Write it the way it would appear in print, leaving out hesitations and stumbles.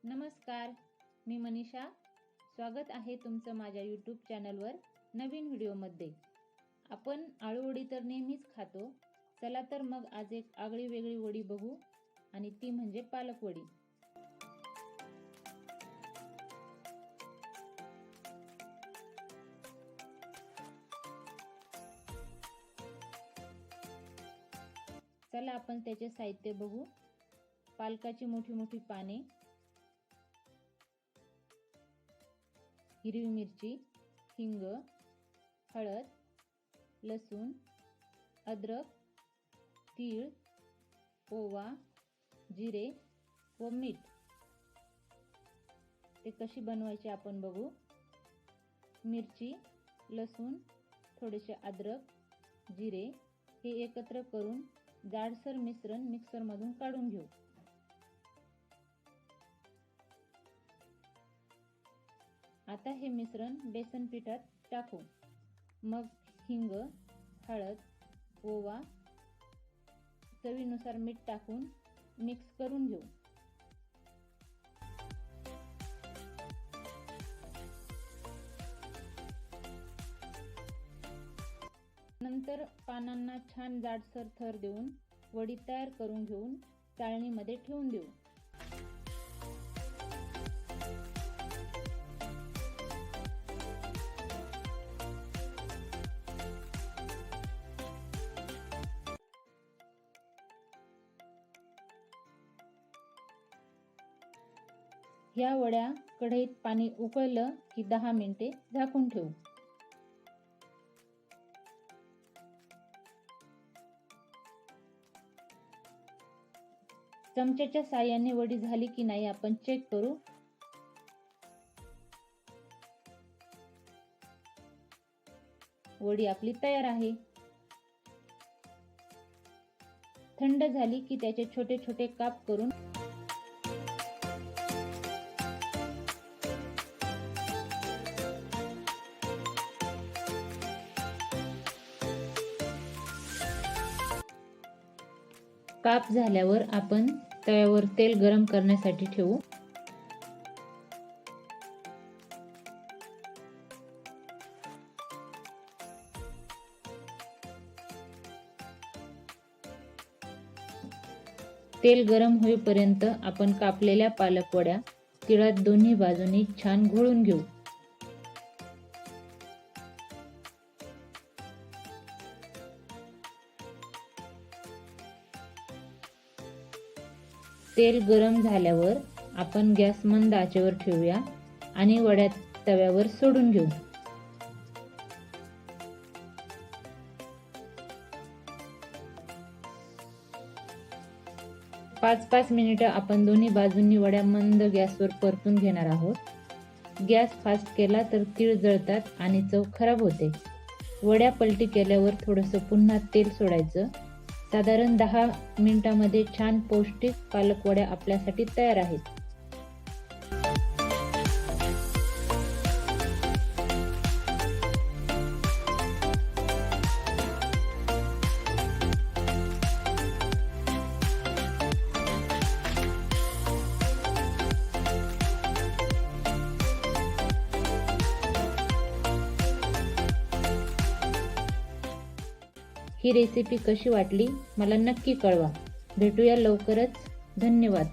नमस्कार, मी मनीषा. स्वागत आहे तुमचं माझ्या यूट्यूब चॅनलवर नवीन व्हिडिओमध्ये. आपण आळूवडी तर नेहमीच खातो. चला तर मग आज एक आगळी वेगळी वडी बघू, आणि ती म्हणजे पालक वडी. चला आपण त्याचे साहित्य बघू. पालकाची मोठी मोठी पाने, हिरवी मिरची, हिंग, हळद, लसूण, अद्रक, तीळ, ओवा, जिरे व मीठ. ते कशी बनवायचे आपण बघू. मिरची, लसूण, थोडेसे अद्रक, जिरे हे एकत्र करून जाडसर मिश्रण मिक्सर मधून काढून घेऊ. आता हे मिश्रण बेसन पिठात टाकू. मग हिंग, हळद, ओवा, चवीनुसार मीठ टाकून मिक्स करून घेऊ. नंतर पानांना छान जाडसर थर देऊन वडी तयार करून घेऊन चाळणीमध्ये ठेवून देऊ. या वड्या कढईत पाणी उकळलं की 10 मिनिटे झाकून ठेवू. चमच्याच्या साहाय्याने वडी झाली की नाही आपण चेक करू. वडी आपली तयार आहे. थंड झाली की त्याचे छोटे छोटे काप करून काप झाल्यावर आपण तव्यावर तेल गरम करण्यासाठी ठेवू. तेल गरम होईपर्यंत आपण कापलेल्या पालक वड्या तिळात दोन्ही बाजूनी छान घोळून घेऊ. तेल गरम झाल्यावर आपण गॅस मंद आचेवर ठेवूया आणि वड्या तव्यावर सोडून घेऊ. पाच मिनिटं आपण दोन्ही बाजूंनी वड्या मंद गॅसवर परतून घेणार आहोत. गॅस फास्ट केला तर तीळ जळतात आणि चव खराब होते. वड्या पलटी केल्यावर थोडंसं पुन्हा तेल सोडायचं. साधारण 10 मिनिटांमध्ये छान पौष्टिक पालक वड्या आपल्यासाठी तयार आहेत. ही रेसिपी कशी वाटली मला नक्की कळवा. भेटूया लवकरच. धन्यवाद.